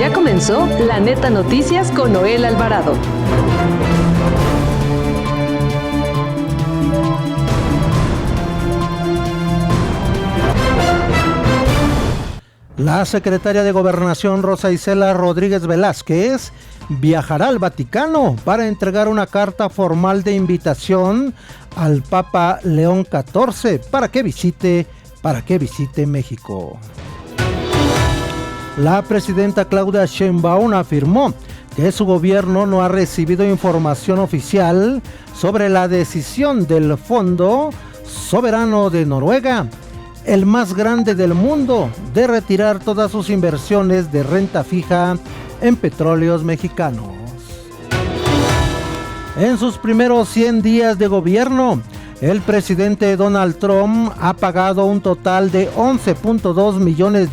Ya comenzó La Neta Noticias con Noel Alvarado. La secretaria de Gobernación Rosa Isela Rodríguez Velázquez viajará al Vaticano para entregar una carta formal de invitación al Papa León XIV para que visite México. La presidenta Claudia Sheinbaum afirmó que su gobierno no ha recibido información oficial sobre la decisión del Fondo Soberano de Noruega, el más grande del mundo, de retirar todas sus inversiones de renta fija en petróleos mexicanos. En sus primeros 100 días de gobierno, el presidente Donald Trump ha pagado un total de $11.2 millones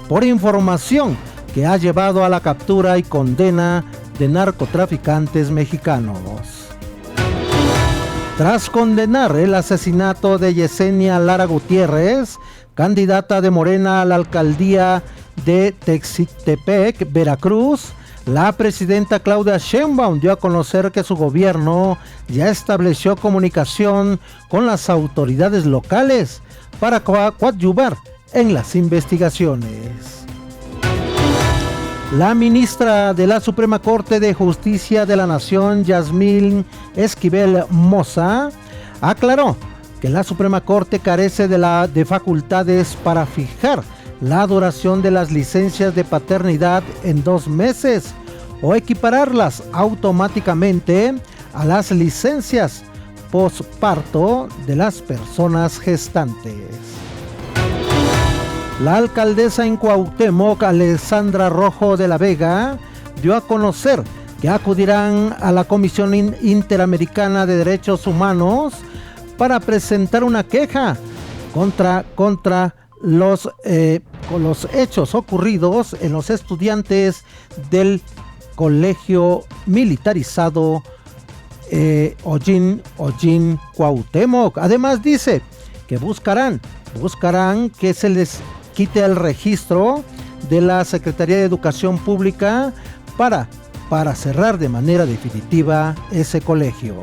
por información que ha llevado a la captura y condena de narcotraficantes mexicanos. Tras condenar el asesinato de Yesenia Lara Gutiérrez, candidata de Morena a la alcaldía de Texitepec, Veracruz, la presidenta Claudia Sheinbaum dio a conocer que su gobierno ya estableció comunicación con las autoridades locales para coadyuvar en las investigaciones. La ministra de la Suprema Corte de Justicia de la Nación, Yasmín Esquivel Moza, aclaró que la Suprema Corte carece de facultades para fijar la duración de las licencias de paternidad en 2 meses o equipararlas automáticamente a las licencias posparto de las personas gestantes. La alcaldesa en Cuauhtémoc, Alessandra Rojo de la Vega, dio a conocer que acudirán a la Comisión Interamericana de Derechos Humanos para presentar una queja contra los hechos ocurridos en los estudiantes del Colegio Militarizado Hollín Cuauhtémoc. Además dice que buscarán que se les quite el registro de la Secretaría de Educación Pública para cerrar de manera definitiva ese colegio.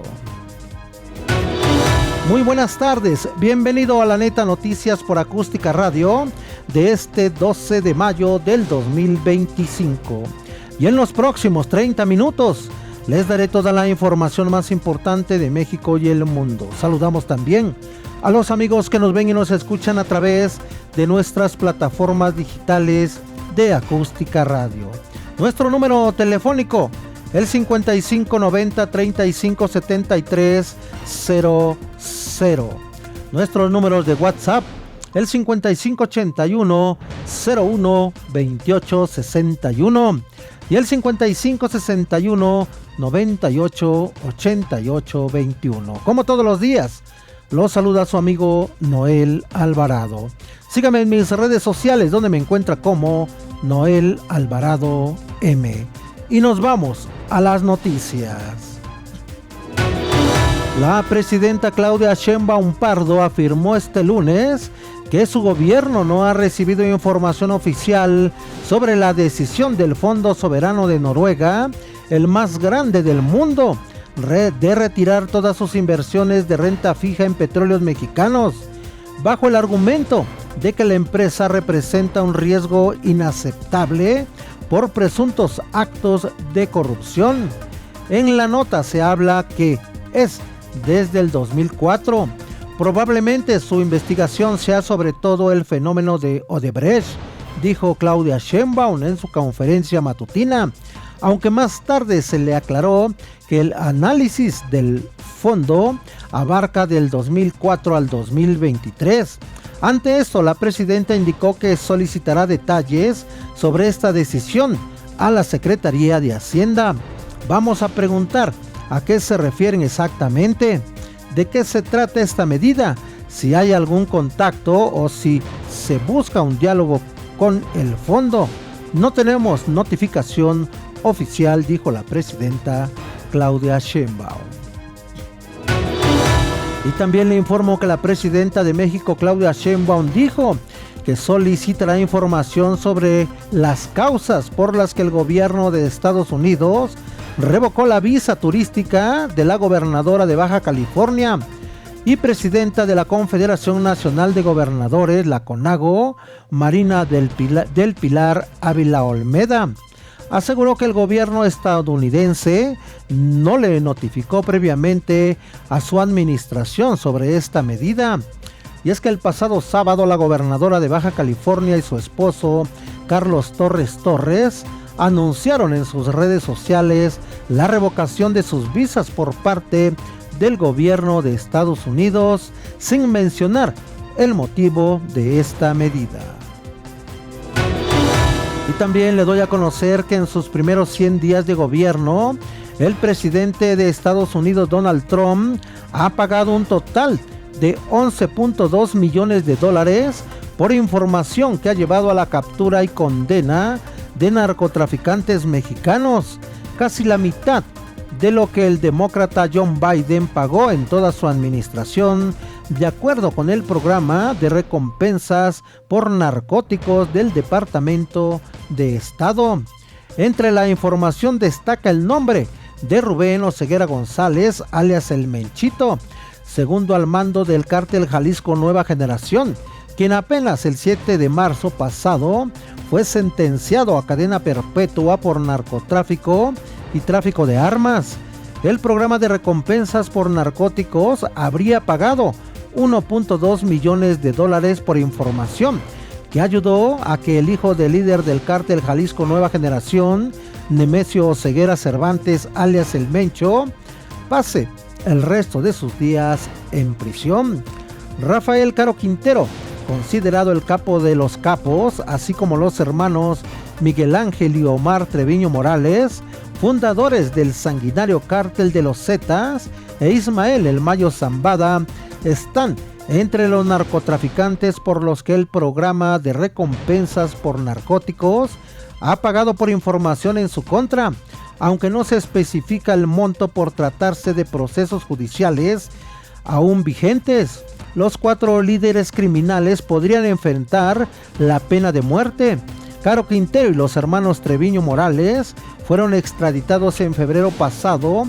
Muy buenas tardes, bienvenido a La Neta Noticias por Acústica Radio de este 12 de mayo del 2025. Y en los próximos 30 minutos les daré toda la información más importante de México y el mundo. Saludamos también a los amigos que nos ven y nos escuchan a través de nuestras plataformas digitales de Acústica Radio. Nuestro número telefónico, el 5590-3573-00. Nuestros números de WhatsApp, el 5581-01-2861 y el 5561-988821. Como todos los días, los saluda su amigo Noel Alvarado. Sígame en mis redes sociales donde me encuentra como Noel Alvarado M. Y nos vamos a las noticias. La presidenta Claudia Sheinbaum Pardo afirmó este lunes que su gobierno no ha recibido información oficial sobre la decisión del Fondo Soberano de Noruega, el más grande del mundo, de retirar todas sus inversiones de renta fija en petróleos mexicanos, bajo el argumento de que la empresa representa un riesgo inaceptable por presuntos actos de corrupción. En la nota se habla que es desde el 2004. Probablemente su investigación sea sobre todo el fenómeno de Odebrecht, dijo Claudia Sheinbaum en su conferencia matutina, aunque más tarde se le aclaró que el análisis del fondo abarca del 2004 al 2023. Ante esto, la presidenta indicó que solicitará detalles sobre esta decisión a la Secretaría de Hacienda. Vamos a preguntar a qué se refieren exactamente, de qué se trata esta medida, si hay algún contacto o si se busca un diálogo con el fondo. No tenemos notificación oficial, dijo la presidenta Claudia Sheinbaum. Y también le informo que la presidenta de México, Claudia Sheinbaum, dijo que solicitará información sobre las causas por las que el gobierno de Estados Unidos revocó la visa turística de la gobernadora de Baja California y presidenta de la Confederación Nacional de Gobernadores, la CONAGO, Marina del Pilar Ávila Olmeda. Aseguró que el gobierno estadounidense no le notificó previamente a su administración sobre esta medida. Y es que el pasado sábado la gobernadora de Baja California y su esposo, Carlos Torres, anunciaron en sus redes sociales la revocación de sus visas por parte del gobierno de Estados Unidos, sin mencionar el motivo de esta medida. Y también le doy a conocer que en sus primeros 100 días de gobierno, el presidente de Estados Unidos, Donald Trump, ha pagado un total de $11.2 millones por información que ha llevado a la captura y condena de narcotraficantes mexicanos, casi la mitad de lo que el demócrata John Biden pagó en toda su administración, de acuerdo con el programa de recompensas por narcóticos del Departamento de Estado. Entre la información destaca el nombre de Rubén Oseguera González, alias El Menchito, segundo al mando del cártel Jalisco Nueva Generación, quien apenas el 7 de marzo pasado fue sentenciado a cadena perpetua por narcotráfico y tráfico de armas. El programa de recompensas por narcóticos habría pagado $1.2 millones por información que ayudó a que el hijo del líder del cártel Jalisco Nueva Generación, Nemesio Oseguera Cervantes, alias El Mencho, pase el resto de sus días en prisión. Rafael Caro Quintero, considerado el capo de los capos, así como los hermanos Miguel Ángel y Omar Treviño Morales, fundadores del sanguinario cártel de los Zetas, e Ismael El Mayo Zambada, están entre los narcotraficantes por los que el programa de recompensas por narcóticos ha pagado por información en su contra, aunque no se especifica el monto por tratarse de procesos judiciales aún vigentes. Los 4 líderes criminales podrían enfrentar la pena de muerte. Caro Quintero y los hermanos Treviño Morales fueron extraditados en febrero pasado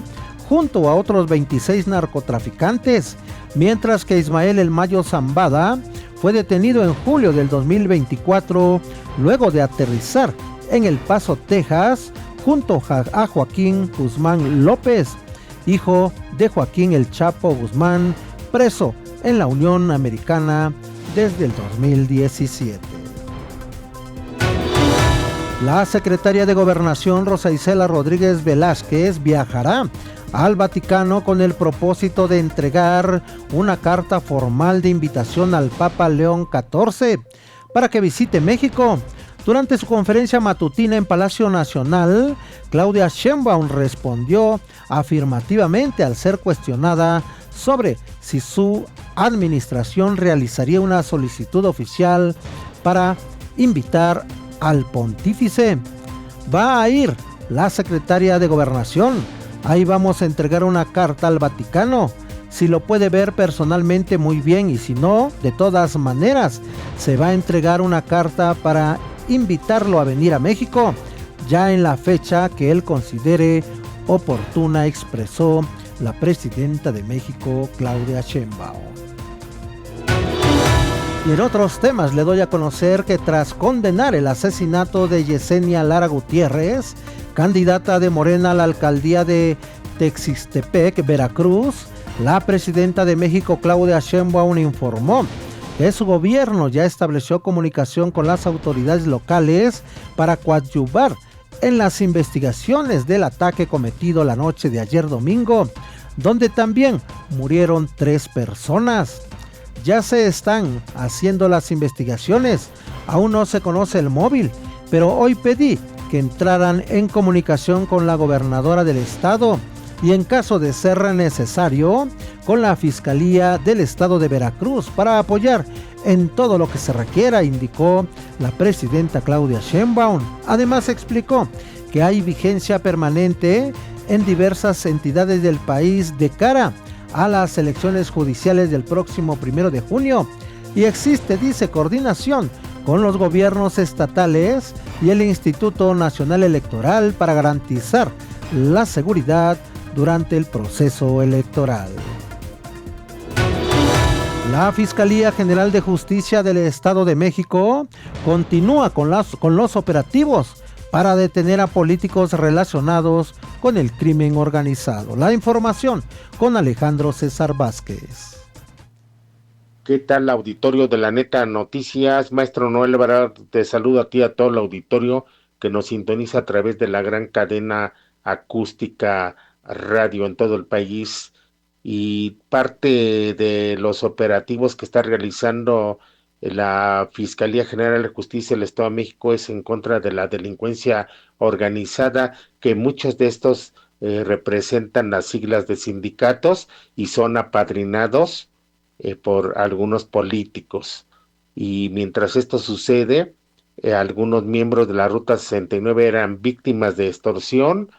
junto a otros 26 narcotraficantes, mientras que Ismael El Mayo Zambada fue detenido en julio del 2024 luego de aterrizar en El Paso, Texas, junto a Joaquín Guzmán López, hijo de Joaquín El Chapo Guzmán, preso en la Unión Americana desde el 2017. La secretaria de Gobernación, Rosa Isela Rodríguez Velázquez, viajará al Vaticano con el propósito de entregar una carta formal de invitación al Papa León XIV para que visite México. Durante su conferencia matutina en Palacio Nacional, Claudia Sheinbaum respondió afirmativamente al ser cuestionada sobre si su administración realizaría una solicitud oficial para invitar al pontífice. Va a ir la secretaria de Gobernación. Ahí vamos a entregar una carta al Vaticano. Si lo puede ver personalmente, muy bien, y si no, de todas maneras, se va a entregar una carta para invitarlo a venir a México, ya en la fecha que él considere oportuna, expresó la presidenta de México, Claudia Sheinbaum. Y en otros temas le doy a conocer que tras condenar el asesinato de Yesenia Lara Gutiérrez, candidata de Morena a la alcaldía de Texistepec, Veracruz, la presidenta de México, Claudia Sheinbaum, informó que su gobierno ya estableció comunicación con las autoridades locales para coadyuvar en las investigaciones del ataque cometido la noche de ayer domingo, donde también murieron 3 personas. Ya se están haciendo las investigaciones, aún no se conoce el móvil, pero hoy pedí que entraran en comunicación con la gobernadora del estado y en caso de ser necesario con la Fiscalía del Estado de Veracruz para apoyar en todo lo que se requiera, indicó la presidenta Claudia Sheinbaum. Además explicó que hay vigencia permanente en diversas entidades del país de cara a las elecciones judiciales del próximo 1 de junio. y existe, dice, coordinación con los gobiernos estatales y el Instituto Nacional Electoral para garantizar la seguridad durante el proceso electoral. La Fiscalía General de Justicia del Estado de México continúa con los operativos para detener a políticos relacionados con el crimen organizado. La información con Alejandro César Vázquez. ¿Qué tal, auditorio de La Neta Noticias? Maestro Noel Alvarado, te saludo a ti, a todo el auditorio que nos sintoniza a través de la gran cadena acústica radio en todo el país, y parte de los operativos que está realizando la Fiscalía General de Justicia del Estado de México es en contra de la delincuencia organizada, que muchos de estos representan las siglas de sindicatos y son apadrinados por algunos políticos. Y mientras esto sucede, algunos miembros de la Ruta 69 eran víctimas de extorsión,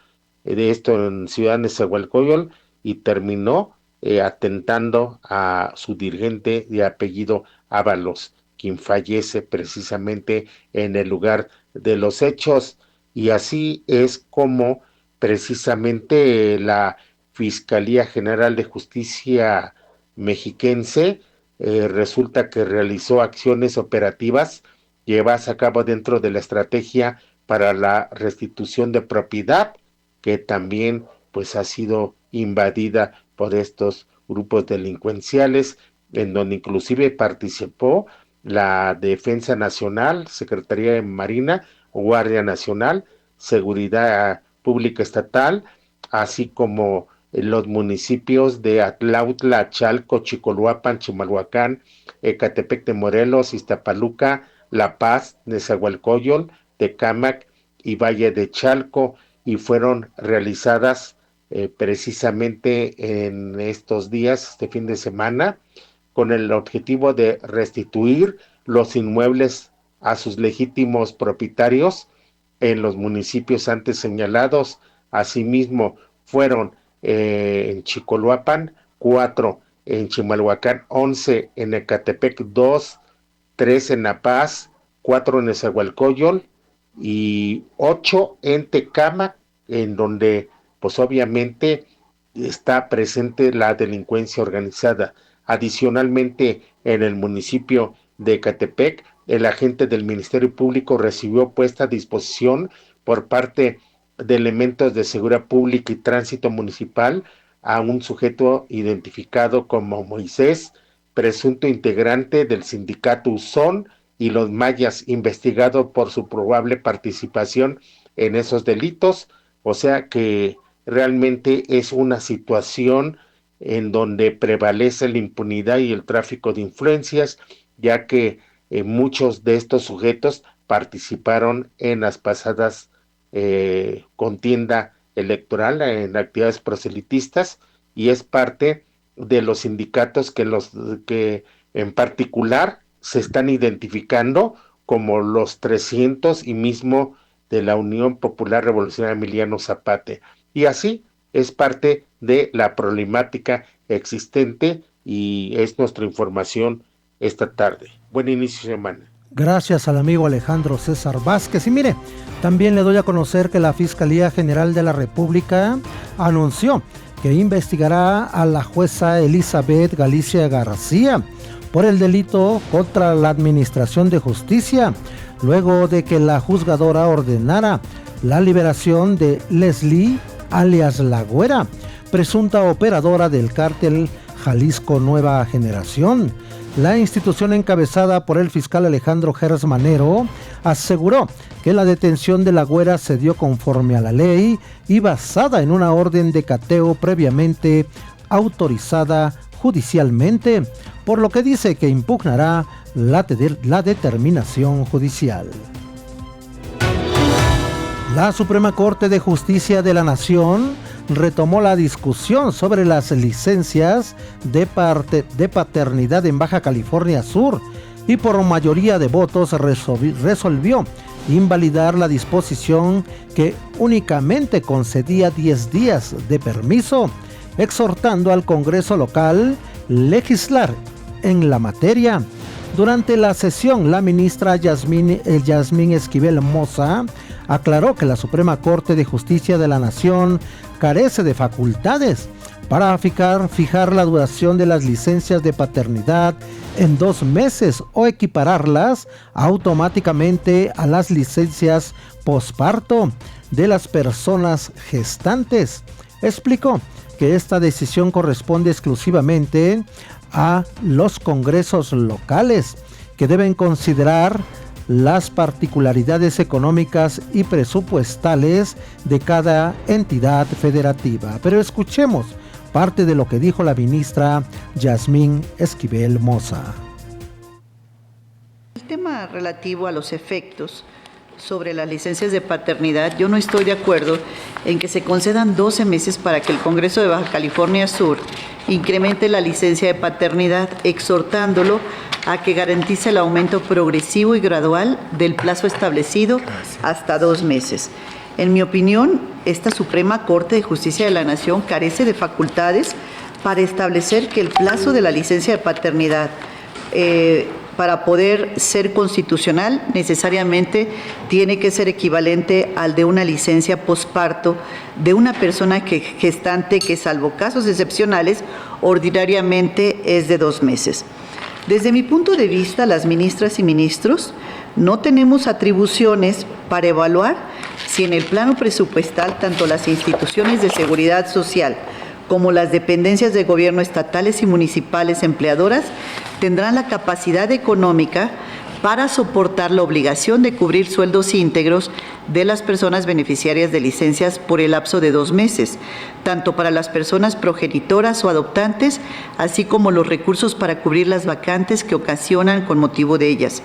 de esto en Ciudad Nezahualcóyotl, y terminó atentando a su dirigente de apellido Ábalos, quien fallece precisamente en el lugar de los hechos. Y así es como precisamente la Fiscalía General de Justicia mexiquense resulta que realizó acciones operativas llevadas a cabo dentro de la estrategia para la restitución de propiedad, que también pues ha sido invadida por estos grupos delincuenciales, en donde inclusive participó la Defensa Nacional, Secretaría de Marina, Guardia Nacional, Seguridad Pública Estatal, así como los municipios de Atlautla, Chalco, Chicoloapan, Chimalhuacán, Ecatepec de Morelos, Iztapaluca, La Paz, Nezahualcóyotl, Tecámac y Valle de Chalco, y fueron realizadas precisamente en estos días, este fin de semana, con el objetivo de restituir los inmuebles a sus legítimos propietarios en los municipios antes señalados. Asimismo, fueron en Chicoloapan 4, en Chimalhuacán 11, en Ecatepec 2, 3 en La Paz, 4 en Nezahualcóyotl y 8 en Tecámac, en donde pues obviamente está presente la delincuencia organizada. Adicionalmente, en el municipio de Ecatepec, el agente del Ministerio Público recibió puesta a disposición por parte de elementos de seguridad pública y tránsito municipal a un sujeto identificado como Moisés, presunto integrante del sindicato Usón y los Mayas, investigado por su probable participación en esos delitos. O sea que realmente es una situación en donde prevalece la impunidad y el tráfico de influencias, ya que muchos de estos sujetos participaron en las pasadas contienda electoral, en actividades proselitistas, y es parte de los sindicatos que en particular se están identificando como los 300 y mismo de la Unión Popular Revolucionaria Emiliano Zapata. Y así es parte de la problemática existente, y es nuestra información esta tarde. Buen inicio de semana. Gracias al amigo Alejandro César Vázquez. Y mire, también le doy a conocer que la Fiscalía General de la República anunció que investigará a la jueza Elizabeth Galicia García por el delito contra la Administración de Justicia, luego de que la juzgadora ordenara la liberación de Leslie, alias La Güera, presunta operadora del cártel Jalisco Nueva Generación. La institución encabezada por el fiscal Alejandro Gers Manero aseguró que la detención de La Güera se dio conforme a la ley y basada en una orden de cateo previamente autorizada judicialmente, por lo que dice que impugnará la determinación judicial. La Suprema Corte de Justicia de la Nación retomó la discusión sobre las licencias de paternidad en Baja California Sur y por mayoría de votos resolvió invalidar la disposición que únicamente concedía 10 días de permiso, exhortando al Congreso local legislar en la materia. Durante la sesión, la ministra Yasmín Esquivel Moza aclaró que la Suprema Corte de Justicia de la Nación carece de facultades para fijar la duración de las licencias de paternidad en 2 meses o equipararlas automáticamente a las licencias posparto de las personas gestantes. Explicó que esta decisión corresponde exclusivamente a los congresos locales, que deben considerar las particularidades económicas y presupuestales de cada entidad federativa. Pero escuchemos parte de lo que dijo la ministra Yasmín Esquivel Moza. El tema relativo a los efectos sobre las licencias de paternidad, yo no estoy de acuerdo en que se concedan 12 meses para que el Congreso de Baja California Sur incremente la licencia de paternidad, exhortándolo a que garantice el aumento progresivo y gradual del plazo establecido hasta 2 meses. En mi opinión, esta Suprema Corte de Justicia de la Nación carece de facultades para establecer que el plazo de la licencia de paternidad para poder ser constitucional necesariamente tiene que ser equivalente al de una licencia posparto de una persona gestante que, salvo casos excepcionales, ordinariamente es de 2 meses. Desde mi punto de vista, las ministras y ministros no tenemos atribuciones para evaluar si en el plano presupuestal tanto las instituciones de seguridad social como las dependencias de gobierno estatales y municipales empleadoras tendrán la capacidad económica para soportar la obligación de cubrir sueldos íntegros de las personas beneficiarias de licencias por el lapso de 2 meses, tanto para las personas progenitoras o adoptantes, así como los recursos para cubrir las vacantes que ocasionan con motivo de ellas.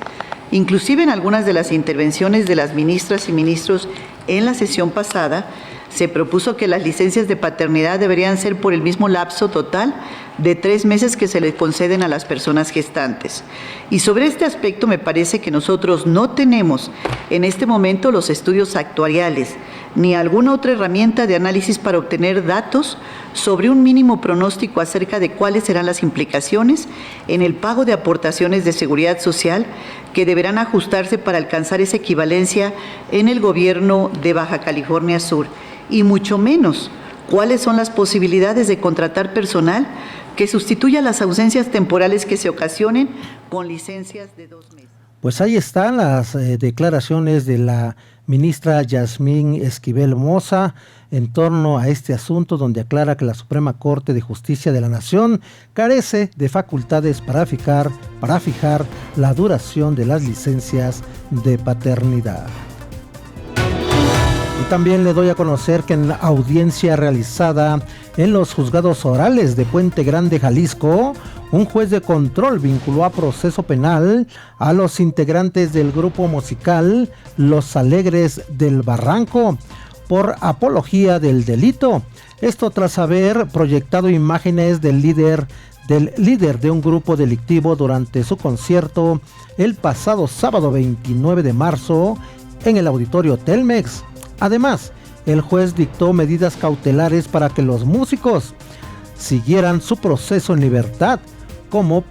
Inclusive en algunas de las intervenciones de las ministras y ministros en la sesión pasada, se propuso que las licencias de paternidad deberían ser por el mismo lapso total de 3 meses que se le conceden a las personas gestantes. Y sobre este aspecto me parece que nosotros no tenemos en este momento los estudios actuariales ni alguna otra herramienta de análisis para obtener datos sobre un mínimo pronóstico acerca de cuáles serán las implicaciones en el pago de aportaciones de seguridad social que deberán ajustarse para alcanzar esa equivalencia en el gobierno de Baja California Sur, y mucho menos cuáles son las posibilidades de contratar personal que sustituya las ausencias temporales que se ocasionen con licencias de 2 meses. Pues ahí están las declaraciones de la ministra Yasmín Esquivel Moza en torno a este asunto, donde aclara que la Suprema Corte de Justicia de la Nación carece de facultades para fijar la duración de las licencias de paternidad. Y también le doy a conocer que en la audiencia realizada en los juzgados orales de Puente Grande, Jalisco, un juez de control vinculó a proceso penal a los integrantes del grupo musical Los Alegres del Barranco por apología del delito. Esto tras haber proyectado imágenes del líder de un grupo delictivo durante su concierto el pasado sábado 29 de marzo en el auditorio Telmex. Además, el juez dictó medidas cautelares para que los músicos siguieran su proceso en libertad, como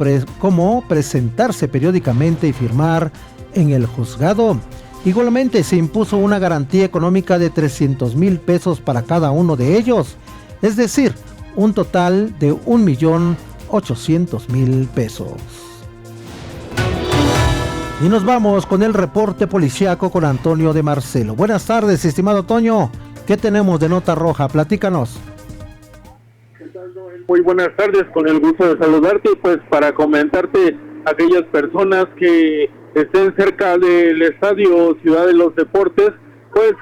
presentarse periódicamente y firmar en el juzgado. Igualmente se impuso una garantía económica de 300,000 pesos para cada uno de ellos, es decir, un total de 1,800,000 pesos. Y nos vamos con el reporte policiaco con Antonio de Marcelo. Buenas tardes, estimado Toño. ¿Qué tenemos de nota roja? Platícanos. Muy buenas tardes, con el gusto de saludarte, pues para comentarte aquellas personas que estén cerca del estadio Ciudad de los Deportes, pues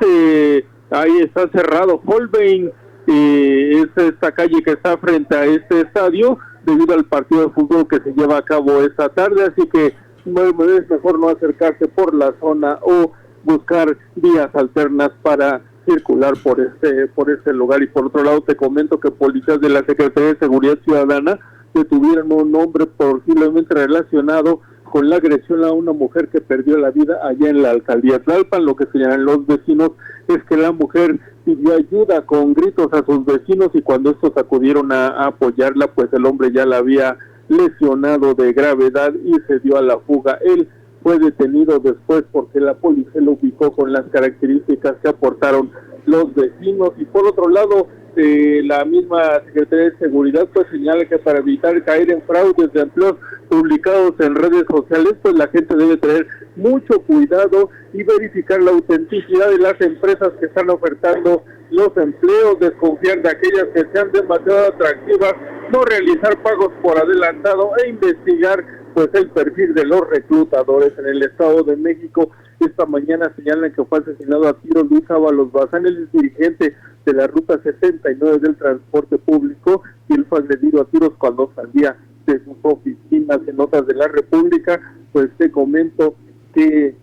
ahí está cerrado Holbein, es esta calle que está frente a este estadio debido al partido de fútbol que se lleva a cabo esta tarde, así que es mejor no acercarse por la zona o buscar vías alternas para circular por este lugar. Y por otro lado te comento que policías de la Secretaría de Seguridad Ciudadana detuvieron un hombre posiblemente relacionado con la agresión a una mujer que perdió la vida allá en la alcaldía Tlalpan. Lo que señalan los vecinos es que la mujer pidió ayuda con gritos a sus vecinos y cuando estos acudieron a apoyarla, pues el hombre ya la había lesionado de gravedad y se dio a la fuga. Él fue detenido después porque la policía lo ubicó con las características que aportaron los vecinos. Y por otro lado, la misma Secretaría de Seguridad pues señala que para evitar caer en fraudes de empleos publicados en redes sociales, pues la gente debe tener mucho cuidado y verificar la autenticidad de las empresas que están ofertando los empleos, desconfiar de aquellas que sean demasiado atractivas, no realizar pagos por adelantado e investigar pues el perfil de los reclutadores. En el Estado de México esta mañana señalan que fue asesinado a tiros Luis Ábalos Bazán, el dirigente de la ruta 69 del transporte público, y él fue agredido a tiros cuando salía de sus oficinas. En Notas de la República, pues te comento que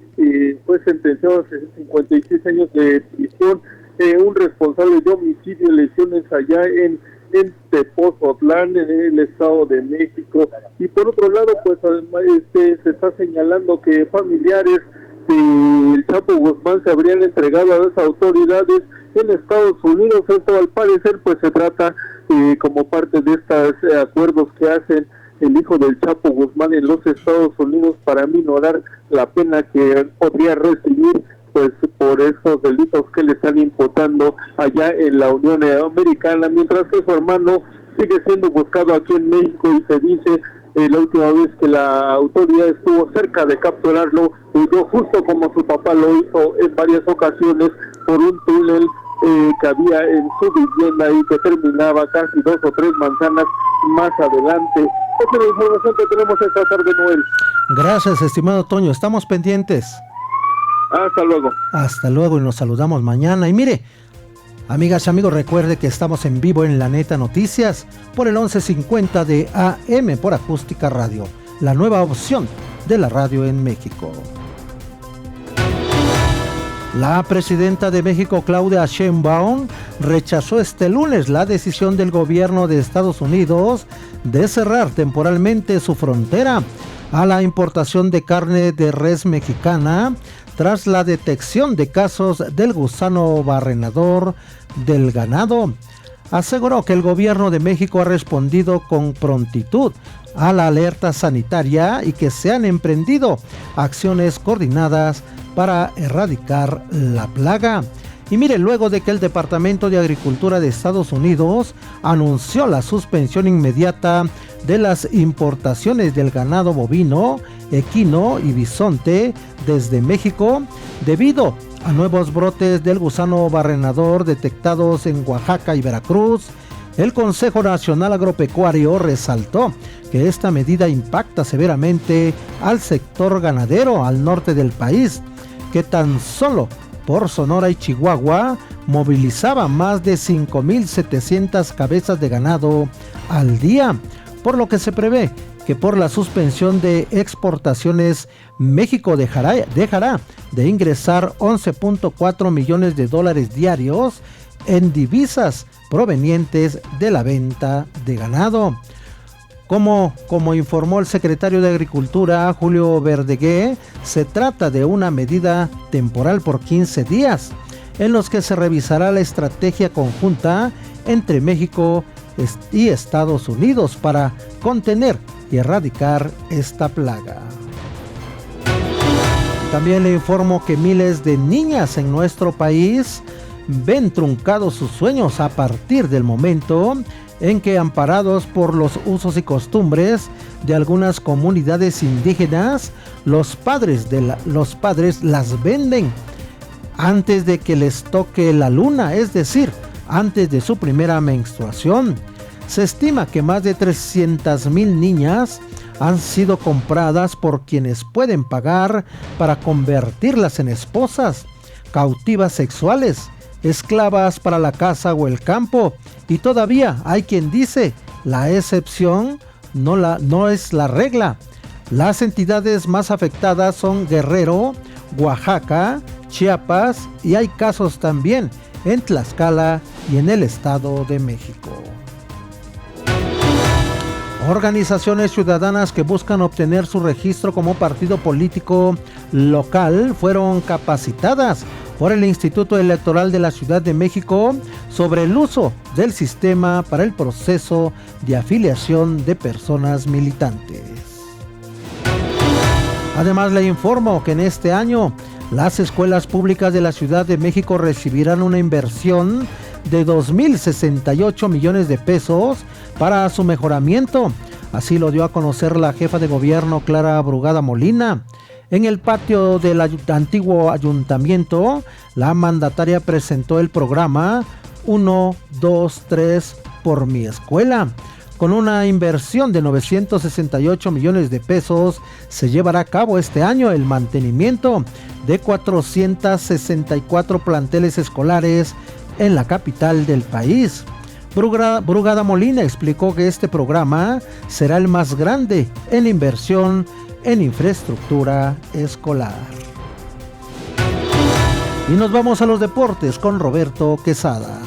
fue sentenciado a 56 años de prisión un responsable de homicidio y lesiones allá en Tepozotlán, en el Estado de México. Y por otro lado, pues además se está señalando que familiares del Chapo Guzmán se habrían entregado a las autoridades en Estados Unidos. Esto al parecer pues se trata como parte de estos acuerdos que hacen el hijo del Chapo Guzmán en los Estados Unidos para minorar la pena que podría recibir pues por esos delitos que le están imputando allá en la Unión Americana, mientras que su hermano sigue siendo buscado aquí en México y se dice la última vez que la autoridad estuvo cerca de capturarlo, huyó justo como su papá lo hizo en varias ocasiones por un túnel que había en su vivienda y que terminaba casi 2 o 3 manzanas más adelante. Esta es la información que tenemos esta tarde, Noel. Gracias, estimado Toño, estamos pendientes. Hasta luego. Hasta luego y nos saludamos mañana. Y mire, amigas y amigos, recuerde que estamos en vivo en La Neta Noticias por el 1150 de AM por Acústica Radio, la nueva opción de la radio en México. La presidenta de México, Claudia Sheinbaum, rechazó este lunes la decisión del gobierno de Estados Unidos de cerrar temporalmente su frontera a la importación de carne de res mexicana tras la detección de casos del gusano barrenador del ganado. Aseguró que el gobierno de México ha respondido con prontitud a la alerta sanitaria y que se han emprendido acciones coordinadas para erradicar la plaga. Y mire, luego de que el Departamento de Agricultura de Estados Unidos anunció la suspensión inmediata de las importaciones del ganado bovino, equino y bisonte desde México, debido a nuevos brotes del gusano barrenador detectados en Oaxaca y Veracruz, el Consejo Nacional Agropecuario resaltó que esta medida impacta severamente al sector ganadero al norte del país, que tan solo por Sonora y Chihuahua movilizaba más de 5,700 cabezas de ganado al día, por lo que se prevé que por la suspensión de exportaciones México dejará de ingresar $11.4 millones diarios en divisas provenientes de la venta de ganado. Como informó el secretario de Agricultura, Julio Verdegué, se trata de una medida temporal por 15 días, en los que se revisará la estrategia conjunta entre México y Estados Unidos para contener y erradicar esta plaga. También le informo que miles de niñas en nuestro país ven truncados sus sueños a partir del momento en que, amparados por los usos y costumbres de algunas comunidades indígenas, los padres las venden antes de que les toque la luna, es decir, antes de su primera menstruación. Se estima que más de 300,000 niñas han sido compradas por quienes pueden pagar para convertirlas en esposas, cautivas sexuales, esclavas para la casa o el campo, y todavía hay quien dice la excepción no es la regla. Las entidades más afectadas son Guerrero, Oaxaca, Chiapas, y hay casos también en Tlaxcala y en el Estado de México. Organizaciones ciudadanas que buscan obtener su registro como partido político local fueron capacitadas por el Instituto Electoral de la Ciudad de México sobre el uso del sistema para el proceso de afiliación de personas militantes. Además, le informo que en este año las escuelas públicas de la Ciudad de México recibirán una inversión de 2.068 millones de pesos para su mejoramiento. Así lo dio a conocer la jefa de gobierno Clara Brugada Molina. En el patio del antiguo ayuntamiento, la mandataria presentó el programa 1, 2, 3 por mi escuela. Con una inversión de 968 millones de pesos, se llevará a cabo este año el mantenimiento de 464 planteles escolares en la capital del país. Brugada Molina explicó que este programa será el más grande en inversión en infraestructura escolar. Y nos vamos a los deportes con Roberto Quesada.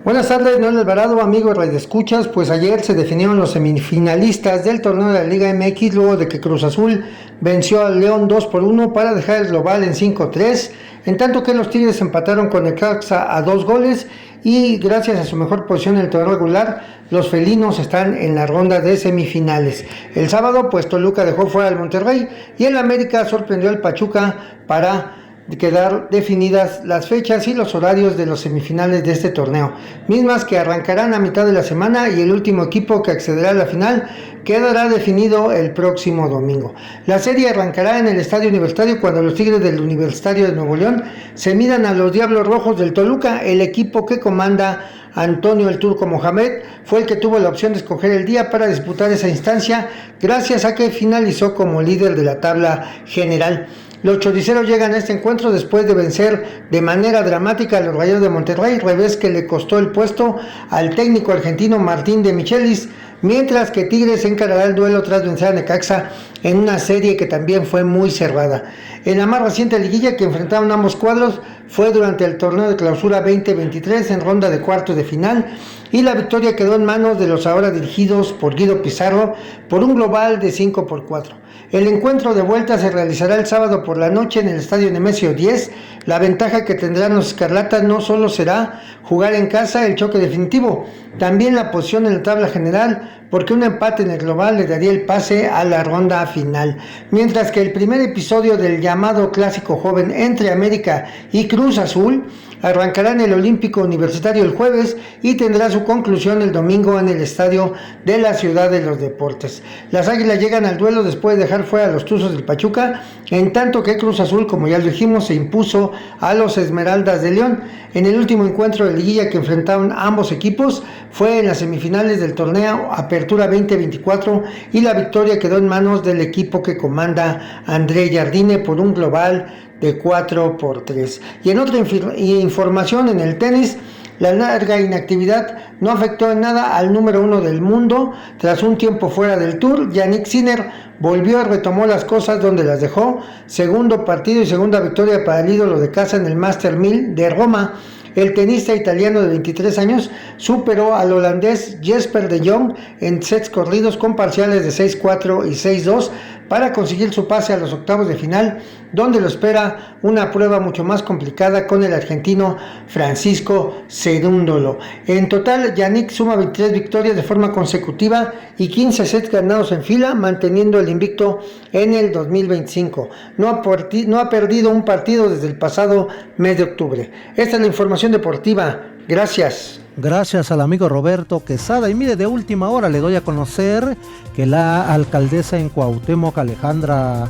Buenas tardes, Noel Alvarado, amigos radioescuchas. Pues ayer se definieron los semifinalistas del torneo de la Liga MX luego de que Cruz Azul venció al León 2-1 para dejar el global en 5-3, en tanto que los Tigres empataron con Necaxa a 2 goles y gracias a su mejor posición en el torneo regular, los felinos están en la ronda de semifinales. El sábado, pues Toluca dejó fuera al Monterrey y el América sorprendió al Pachuca para quedar definidas las fechas y los horarios de los semifinales de este torneo, mismas que arrancarán a mitad de la semana, y el último equipo que accederá a la final quedará definido el próximo domingo. La serie arrancará en el Estadio Universitario cuando los Tigres del Universitario de Nuevo León se midan a los Diablos Rojos del Toluca. El equipo que comanda Antonio el Turco Mohamed fue el que tuvo la opción de escoger el día para disputar esa instancia, gracias a que finalizó como líder de la tabla general. Los choriceros llegan a este encuentro después de vencer de manera dramática a los Rayados de Monterrey, revés que le costó el puesto al técnico argentino Martín de Michelis, mientras que Tigres encarará el duelo tras vencer a Necaxa en una serie que también fue muy cerrada. En la más reciente liguilla que enfrentaron ambos cuadros fue durante el torneo de clausura 2023 en ronda de cuartos de final, y la victoria quedó en manos de los ahora dirigidos por Guido Pizarro por un global de 5-4. El encuentro de vuelta se realizará el sábado por la noche en el Estadio Nemesio 10. La ventaja que tendrán los escarlatas no solo será jugar en casa el choque definitivo, también la posición en la tabla general, porque un empate en el global le daría el pase a la ronda final. Mientras que el primer episodio del llamado clásico joven entre América y Cruz Azul arrancará en el Olímpico Universitario el jueves y tendrá su conclusión el domingo en el Estadio de la Ciudad de los Deportes. Las Águilas llegan al duelo después de dejar fuera a los Tuzos del Pachuca, en tanto que Cruz Azul, como ya lo dijimos, se impuso a los Esmeraldas de León. En el último encuentro de liguilla que enfrentaron ambos equipos fue en las semifinales del torneo Apertura 2024, y la victoria quedó en manos del equipo que comanda André Jardine por un global de 4-3. Y en otra información, en el tenis, la larga inactividad no afectó en nada al número 1 del mundo. Tras un tiempo fuera del Tour, Yannick Sinner volvió y retomó las cosas donde las dejó. Segundo partido y segunda victoria para el ídolo de casa en el Master 1000 de Roma. El tenista italiano de 23 años superó al holandés Jesper de Jong en sets corridos con parciales de 6-4 y 6-2 para conseguir su pase a los octavos de final, donde lo espera una prueba mucho más complicada con el argentino Francisco Cerúndolo. En total, Yannick suma 23 victorias de forma consecutiva y 15 sets ganados en fila, manteniendo el invicto en el 2025. No ha perdido un partido desde el pasado mes de octubre. Esta es la información deportiva. Gracias. Gracias al amigo Roberto Quesada. Y mire, de última hora le doy a conocer que la alcaldesa en Cuauhtémoc, Alejandra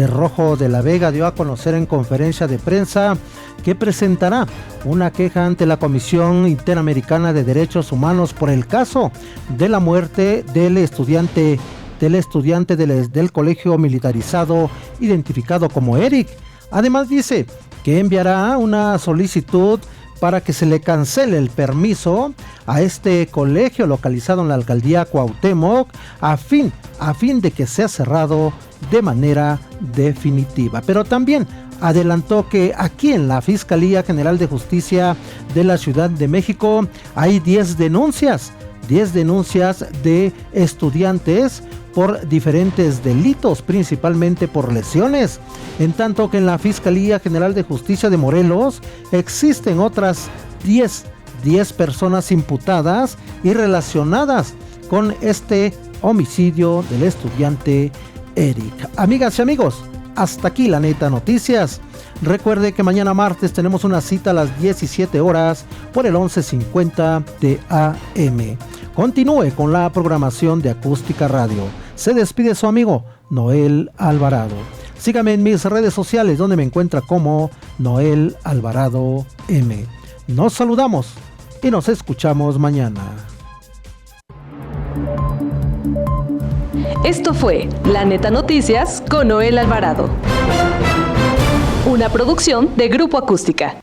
Rojo de la Vega, dio a conocer en conferencia de prensa que presentará una queja ante la Comisión Interamericana de Derechos Humanos por el caso de la muerte del estudiante del colegio militarizado identificado como Eric. Además dice que enviará una solicitud para que se le cancele el permiso a este colegio localizado en la alcaldía Cuauhtémoc a fin de que sea cerrado de manera definitiva. Pero también adelantó que aquí en la Fiscalía General de Justicia de la Ciudad de México hay 10 denuncias de estudiantes por diferentes delitos, principalmente por lesiones, en tanto que en la Fiscalía General de Justicia de Morelos existen otras 10 personas imputadas y relacionadas con este homicidio del estudiante Eric. Amigas y amigos, hasta aquí la Neta Noticias. Recuerde que mañana martes tenemos una cita a las 17 horas por el 1150 de AM. Continúe con la programación de Acústica Radio. Se despide su amigo Noel Alvarado. Sígame en mis redes sociales donde me encuentra como Noel Alvarado M. Nos saludamos y nos escuchamos mañana. Esto fue La Neta Noticias con Noel Alvarado. Una producción de Grupo Acústica.